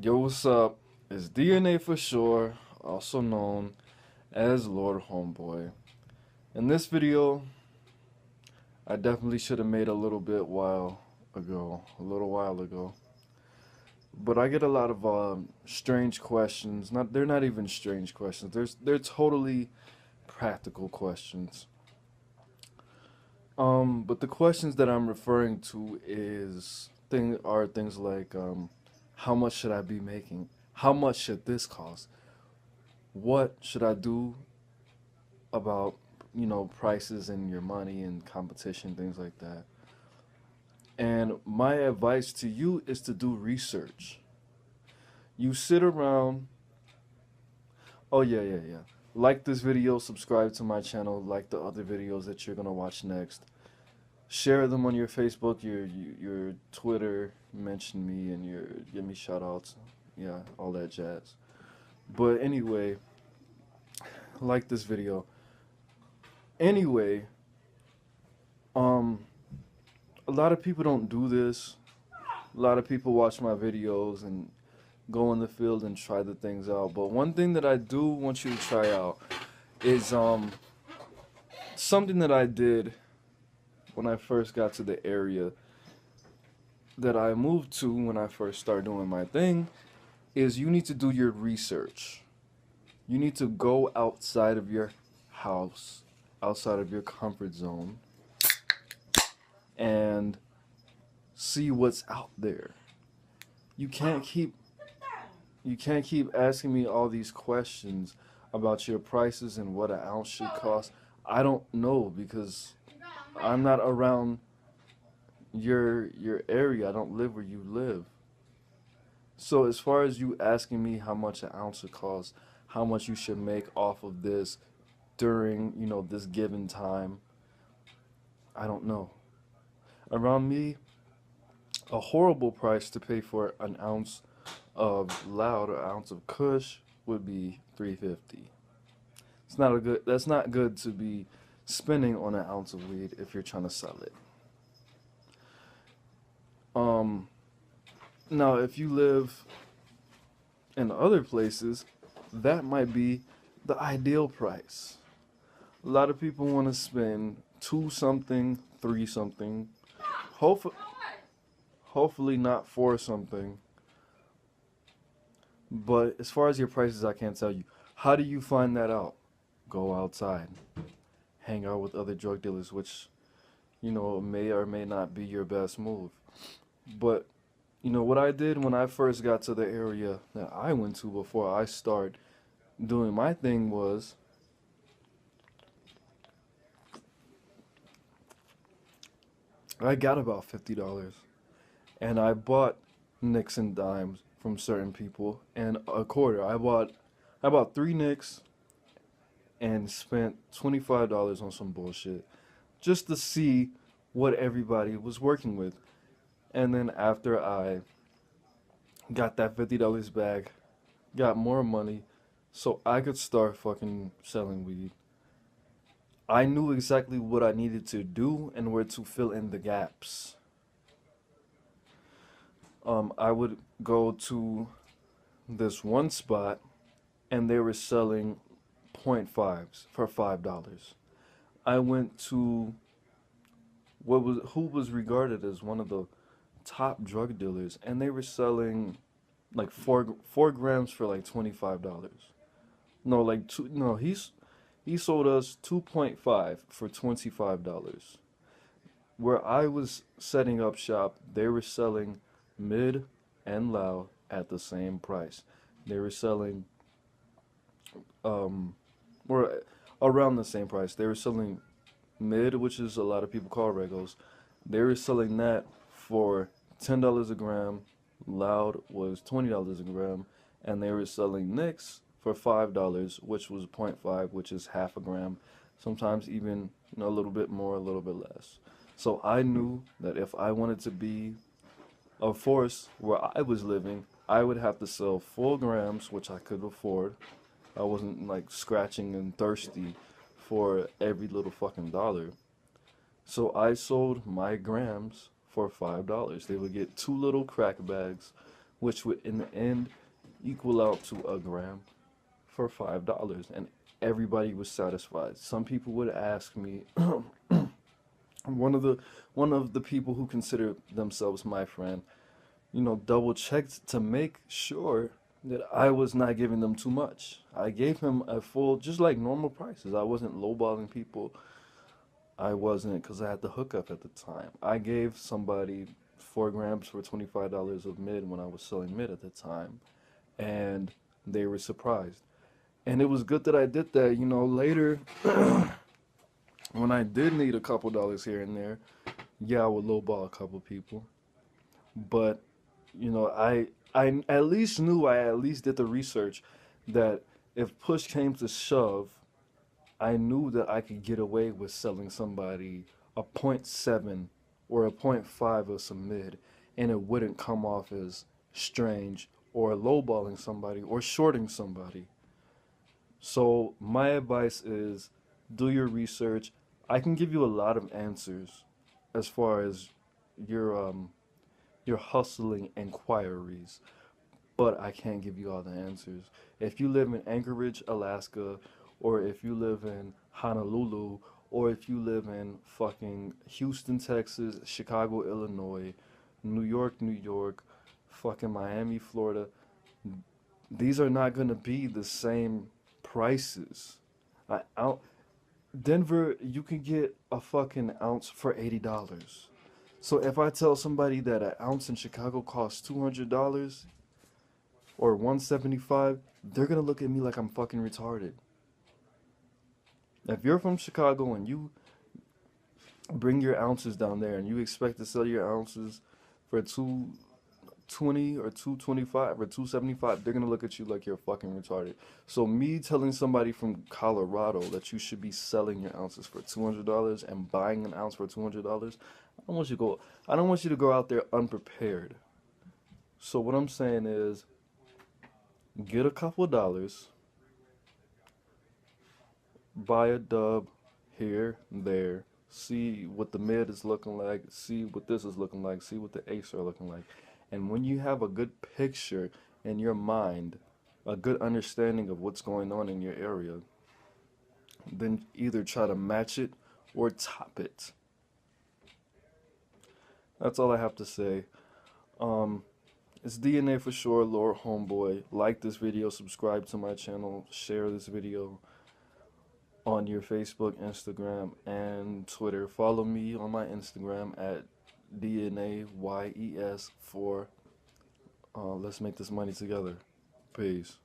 Yo, what's up? It's DNA for sure, also known as Lord Homeboy. In this video, I definitely should have made a little while ago. But I get a lot of strange questions. They're not even strange questions. They're totally practical questions. But the questions that I'm referring to are things like how much should I be making? How much should this cost? What should I do about, prices and your money and competition, things like that? And my advice to you is to do research. You sit around, oh yeah. Like this video, subscribe to my channel, like the other videos that you're gonna watch next. Share them on your Facebook, your Twitter, mention me and give me shout outs. Yeah, all that jazz. But anyway, like this video. Anyway, um, a lot of people don't do this. A lot of people watch my videos and go in the field and try the things out. But one thing that I do want you to try out is something that I did when I first got to the area that I moved to when I first started doing my thing is you need to do your research. You need to go outside of your house, outside of your comfort zone, and see what's out there. You can't keep asking me all these questions about your prices and what an ounce should cost. I don't know because I'm not around your area. I don't live where you live. So as far as you asking me how much an ounce should cost, how much you should make off of this during, this given time, I don't know. Around me, a horrible price to pay for an ounce of loud or ounce of kush would be $3.50. That's not good to be spending on an ounce of weed if you're trying to sell it. Now if you live in other places, that might be the ideal price. A lot of people want to spend 2 something, 3 something, hopefully not 4 something. But as far as your prices, I can't tell you. How do you find that out? Go outside. Hang out with other drug dealers, which, may or may not be your best move. But, what I did when I first got to the area that I went to before I start doing my thing was I got about $50 and I bought nicks and dimes from certain people and a quarter. I bought 3 nicks and spent $25 on some bullshit just to see what everybody was working with. And then after I got that $50 back, got more money so I could start fucking selling weed. I knew exactly what I needed to do and where to fill in the gaps. I would go to this one spot and they were selling .5s for $5. I went to who was regarded as one of the top drug dealers and they were selling like 4 grams for like $25. No, like two, no, he sold us 2.5 for $25. Where I was setting up shop, they were selling mid and loud at the same price. They were selling or around the same price. They were selling mid, which is a lot of people call regos. They were selling that for $10 a gram. Loud was $20 a gram, and they were selling nicks for $5, which was .5, which is half a gram. Sometimes even a little bit more, a little bit less. So I knew that if I wanted to be a force where I was living, I would have to sell full grams, which I could afford. I wasn't like scratching and thirsty for every little fucking dollar. So I sold my grams for $5. They would get 2 little crack bags which would in the end equal out to a gram for $5, and everybody was satisfied. Some people would ask me, one of the people who consider themselves my friend, double checked to make sure that I was not giving them too much. I gave him a full, just like normal prices. I wasn't lowballing people. I wasn't, because I had the hookup at the time. I gave somebody 4 grams for $25 of mid when I was selling mid at the time, and they were surprised. And it was good that I did that. Later, when I did need a couple dollars here and there, yeah, I would lowball a couple people. But, I at least knew, I at least did the research that if push came to shove, I knew that I could get away with selling somebody a .7 or a .5 of some mid, and it wouldn't come off as strange or lowballing somebody or shorting somebody. So my advice is do your research. I can give you a lot of answers as far as your hustling inquiries, but I can't give you all the answers. If you live in Anchorage, Alaska, or if you live in Honolulu, or if you live in fucking Houston, Texas, Chicago, Illinois, New York, fucking Miami, Florida, these are not gonna be the same prices. Out Denver, you can get a fucking ounce for $80. So if I tell somebody that an ounce in Chicago costs $200 or $175, they're gonna look at me like I'm fucking retarded. If you're from Chicago and you bring your ounces down there and you expect to sell your ounces for $220 or $225 or $275, they're gonna look at you like you're fucking retarded. So me telling somebody from Colorado that you should be selling your ounces for $200 and buying an ounce for $200, I don't want you to go out there unprepared. So what I'm saying is, get a couple dollars, buy a dub here and there, see what the mid is looking like, see what this is looking like, see what the ace are looking like. And when you have a good picture in your mind, a good understanding of what's going on in your area, then either try to match it or top it. That's all I have to say. It's DNA for sure, Lord Homeboy. Like this video, subscribe to my channel, share this video on your Facebook, Instagram, and Twitter. Follow me on my Instagram at DNAYES4. Let's make this money together. Peace.